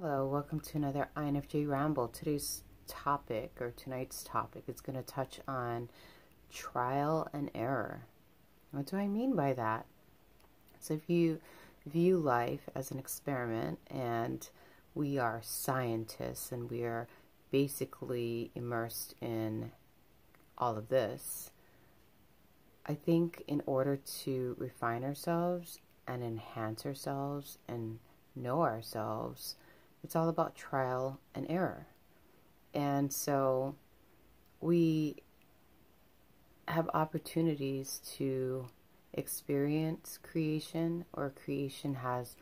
Hello, welcome to another infj ramble. Today's topic, or tonight's topic, is going to touch on trial and error. What do I mean by that? So if you view life as an experiment, and we are scientists and we are basically immersed in all of this, I think in order to refine ourselves and enhance ourselves and know ourselves, it's all about trial and error. And so we have opportunities to experience creation, or creation has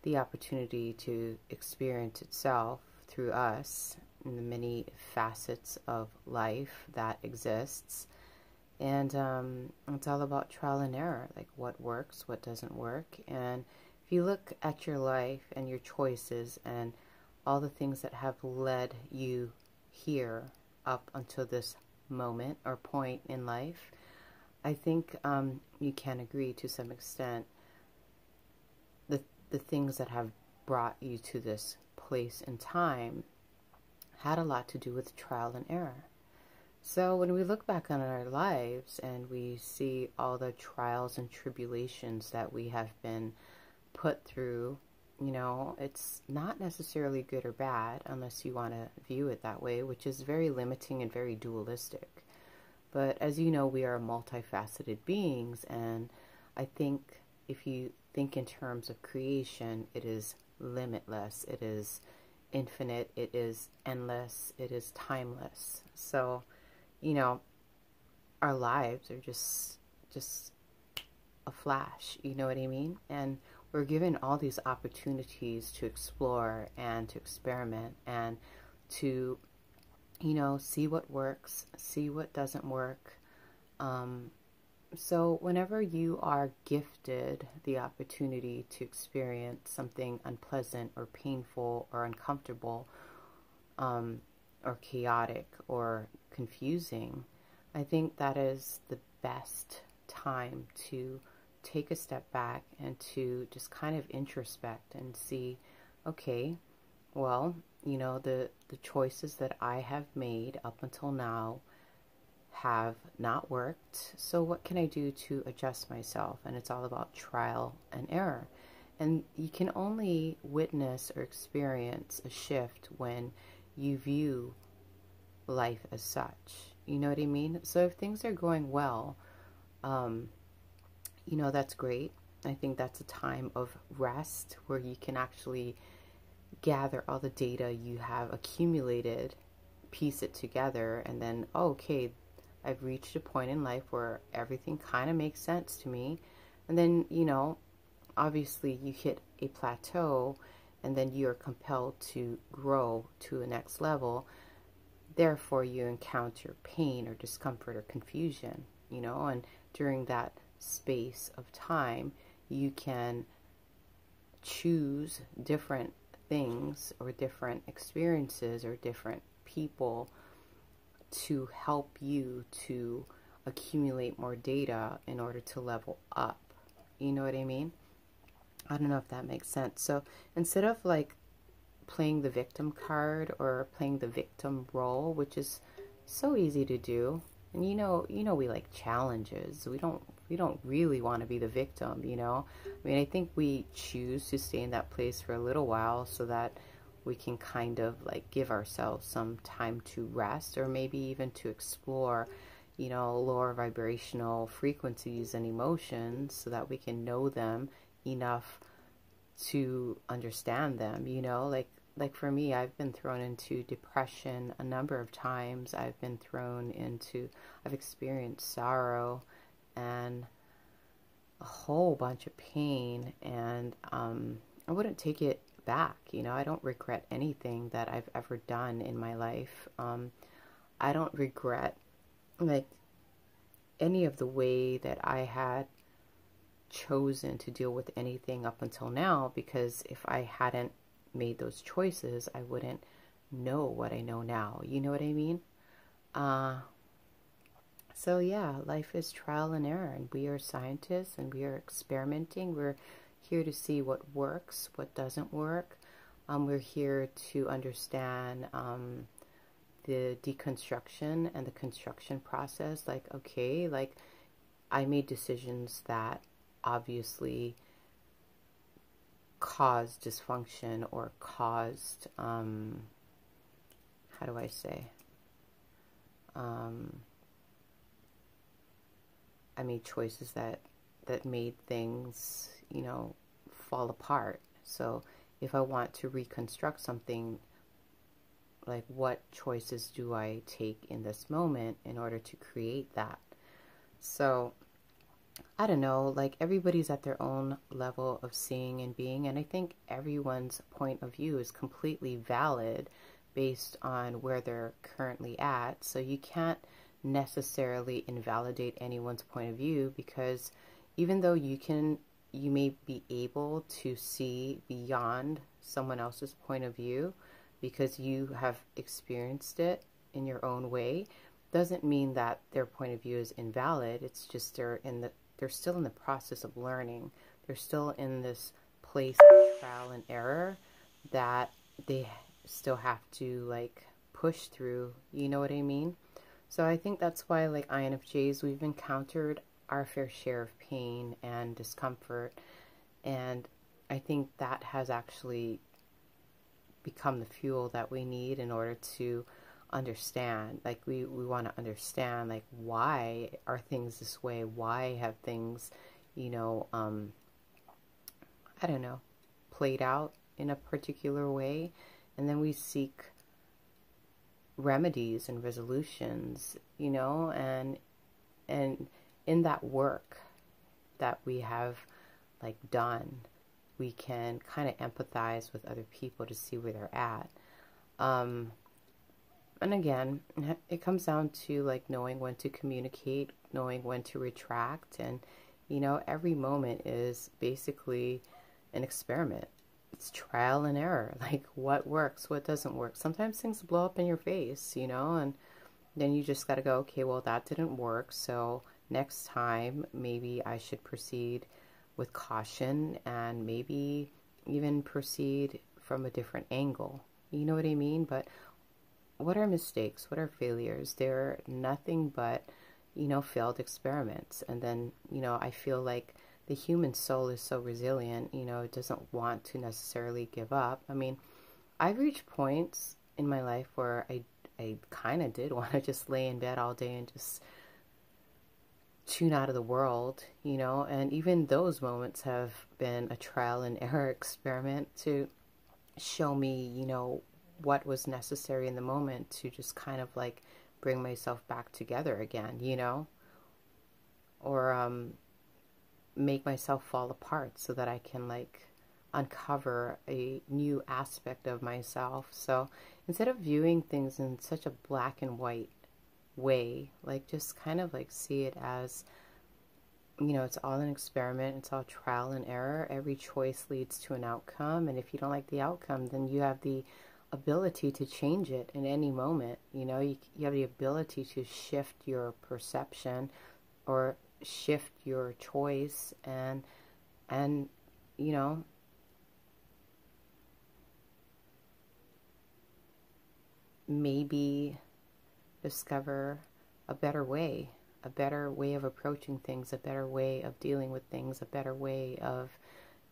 the opportunity to experience itself through us in the many facets of life that exists. And it's all about trial and error, like what works, what doesn't work. And if you look at your life and your choices and all the things that have led you here up until this moment or point in life, I think you can agree to some extent the things that have brought you to this place in time had a lot to do with trial and error. So when we look back on our lives and we see all the trials and tribulations that we have been put through, you know, it's not necessarily good or bad unless you want to view it that way, which is very limiting and very dualistic. But as you know, we are multifaceted beings, and I think if you think in terms of creation, it is limitless, it is infinite, it is endless, it is timeless. So, you know, our lives are just a flash, you know what I mean? And we're given all these opportunities to explore and to experiment and to, you know, see what works, see what doesn't work. So whenever you are gifted the opportunity to experience something unpleasant or painful or uncomfortable, or chaotic or confusing, I think that is the best time to take a step back and to just kind of introspect and see, okay, well, you know, the choices that I have made up until now have not worked. So what can I do to adjust myself? And it's all about trial and error. And you can only witness or experience a shift when you view life as such. You know what I mean? So if things are going well, you know, that's great. I think that's a time of rest where you can actually gather all the data you have accumulated, piece it together, and then, oh, okay, I've reached a point in life where everything kind of makes sense to me. And then, you know, obviously you hit a plateau, and then you're compelled to grow to a next level. Therefore, you encounter pain or discomfort or confusion, you know, and during that space of time, you can choose different things or different experiences or different people to help you to accumulate more data in order to level up. You know what I mean? I don't know if that makes sense. So instead of like playing the victim card or playing the victim role, which is so easy to do, and you know we like challenges. We don't really want to be the victim, you know. I mean, I think we choose to stay in that place for a little while so that we can kind of like give ourselves some time to rest, or maybe even to explore, you know, lower vibrational frequencies and emotions so that we can know them enough to understand them, you know. Like for me, I've been thrown into depression a number of times. I've experienced sorrow and a whole bunch of pain, and I wouldn't take it back, you know. I don't regret anything that I've ever done in my life. I don't regret like any of the way that I had chosen to deal with anything up until now, because if I hadn't made those choices, I wouldn't know what I know now. You know what I mean? So yeah, life is trial and error, and we are scientists and we are experimenting. We're here to see what works, what doesn't work. We're here to understand the deconstruction and the construction process. Like, okay, like I made decisions that obviously caused dysfunction or caused, how do I say? I made choices that made things, you know, fall apart. So if I want to reconstruct something, like what choices do I take in this moment in order to create that? So I don't know, like everybody's at their own level of seeing and being, and I think everyone's point of view is completely valid based on where they're currently at. So you can't necessarily invalidate anyone's point of view, because even though you may be able to see beyond someone else's point of view because you have experienced it in your own way, doesn't mean that their point of view is invalid. It's just they're still in the process of learning. They're still in this place of trial and error that they still have to like push through. You know what I mean? So I think that's why, like INFJs, we've encountered our fair share of pain and discomfort, and I think that has actually become the fuel that we need in order to understand. Like we want to understand, like, why are things this way? Why have things, you know, I don't know, played out in a particular way? And then we seek remedies and resolutions, you know, and in that work that we have like done, we can kind of empathize with other people to see where they're at. And again, it comes down to like knowing when to communicate, knowing when to retract, and you know, every moment is basically an experiment. It's trial and error. Like what works, what doesn't work. Sometimes things blow up in your face, you know, and then you just got to go, okay, well, that didn't work. So next time, maybe I should proceed with caution and maybe even proceed from a different angle. You know what I mean? But what are mistakes? What are failures? They're nothing but, you know, failed experiments. And then, you know, I feel like the human soul is so resilient, you know, it doesn't want to necessarily give up. I mean, I've reached points in my life where I kind of did want to just lay in bed all day and just tune out of the world, you know, and even those moments have been a trial and error experiment to show me, you know, what was necessary in the moment to just kind of like bring myself back together again, you know, or make myself fall apart so that I can like uncover a new aspect of myself. So instead of viewing things in such a black and white way, like just kind of like see it as, you know, it's all an experiment, it's all trial and error. Every choice leads to an outcome, and if you don't like the outcome, then you have the ability to change it in any moment. You know, you have the ability to shift your perception or shift your choice, and you know, maybe discover a better way of approaching things, a better way of dealing with things, a better way of,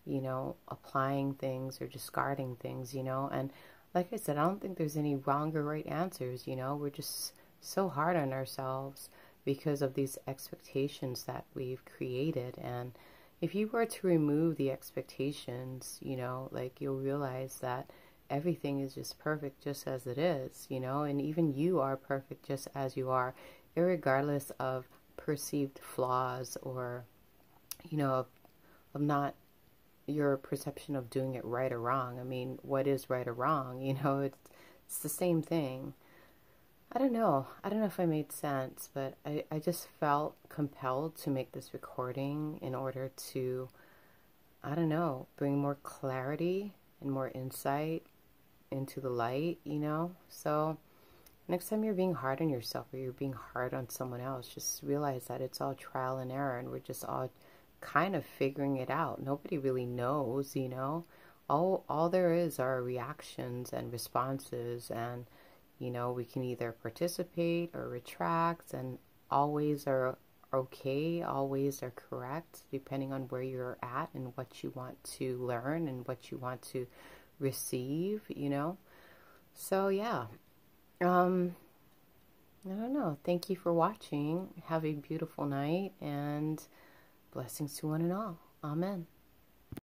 you know, applying things or discarding things, you know. And like I said, I don't think there's any wrong or right answers, you know. We're just so hard on ourselves because of these expectations that we've created. And if you were to remove the expectations, you know, like you'll realize that everything is just perfect just as it is, you know, and even you are perfect just as you are, irregardless of perceived flaws or, you know, of not your perception of doing it right or wrong. I mean, what is right or wrong? You know, it's the same thing. I don't know if I made sense, but I just felt compelled to make this recording in order to, I don't know, bring more clarity and more insight into the light, you know. So next time you're being hard on yourself or you're being hard on someone else, just realize that it's all trial and error, and we're just all kind of figuring it out. Nobody really knows, you know. all there is are reactions and responses, and we can either participate or retract, and always are okay, always are correct, depending on where you're at and what you want to learn and what you want to receive. So yeah, I don't know. Thank you for watching. Have a beautiful night, and blessings to one and all. Amen.